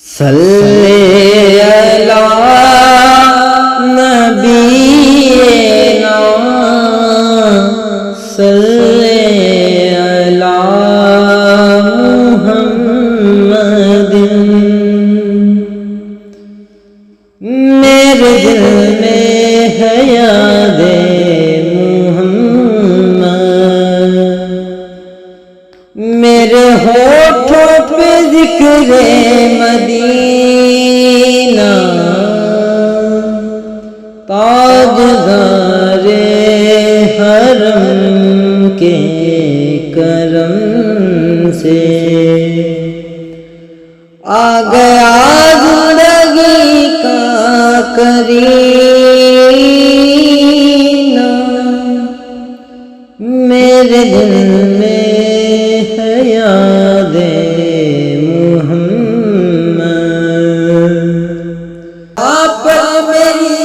सल्ले अला नबीना सल्ले अला मुहम्मदिन। मेरे दिल में है यादे मुहम्मद, मेरे होठों पे जिक्रे मदीना, ताजदारे हरम के करम से आ गया जिंदगी का करीना। मेरे दिल में है यादे मुहम्मद। आप मेरी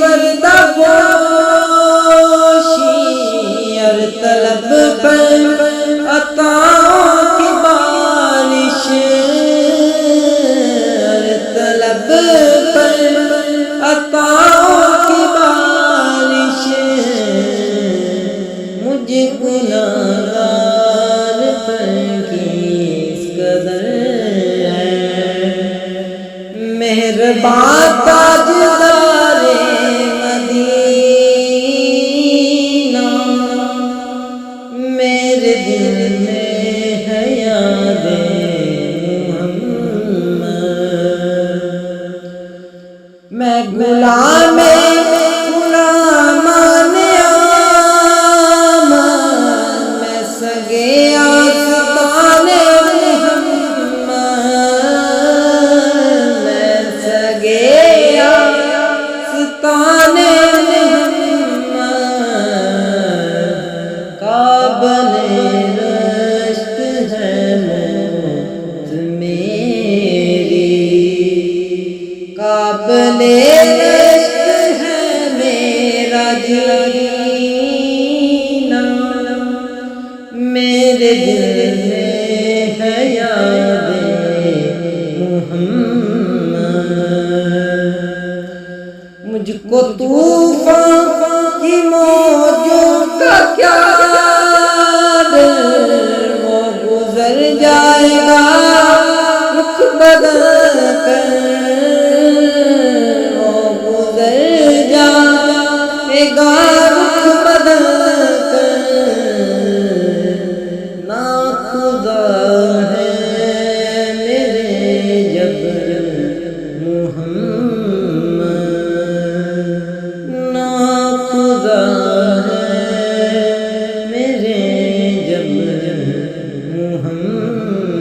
पर्दापोशी और तलब पर अताओं की बारिश, और तलब पर अताओं की बारिश। मुझे गुनाहगार पर किस कदर है, मेहरबान ताजदारे मदीना। मेरे दिल में है यादे मुहम्मद। मैं गुलामे काबले रश्क है मेरा जीना। मेरे दिल में है यादे मुहम्मद। मुझको तूफान की मौजों का क्या डर, वो गुजर जाएगा रुख बदल कर, रुख बदल कर। ना खुदा है मेरे जब मुहम्मद, ना खुदा है मेरे जब मुहम्मद।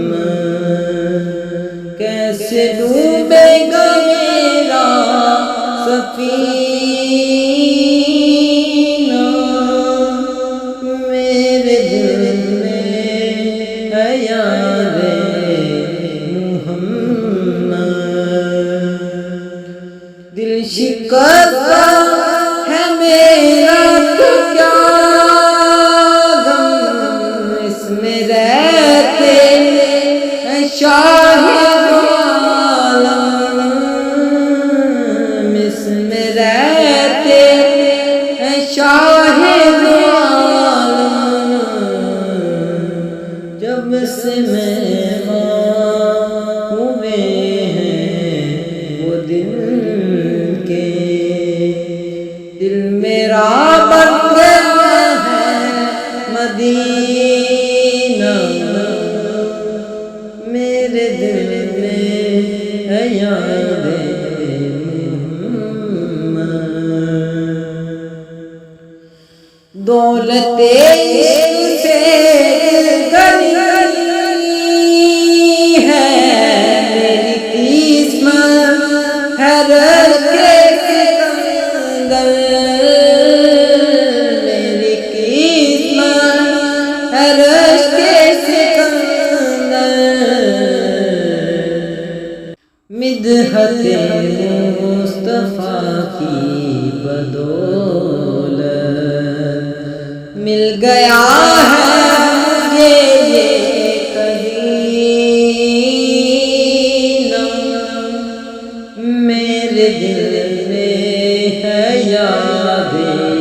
कैसे डूबेगा मेरा सफीना, दिल शिकस्त है मेरा तो क्या गम, इसमें रहते हैं शाहिद आलम, इसमें रहते हैं शाहिद आलम। जब से मेहमान हुए हैं वो दिल के, दिल मेरा बन गया है मदीना। मेरे दिल में है यादे मुहम्मद। दौलते से गनी है मेरी किस्मत है के सिकंदर, मेरी किस्मत है के सिकंदर। मिदहते मुस्तफा की बदौलत मिल गया है मुझे ये कहीं न। दिल में है याद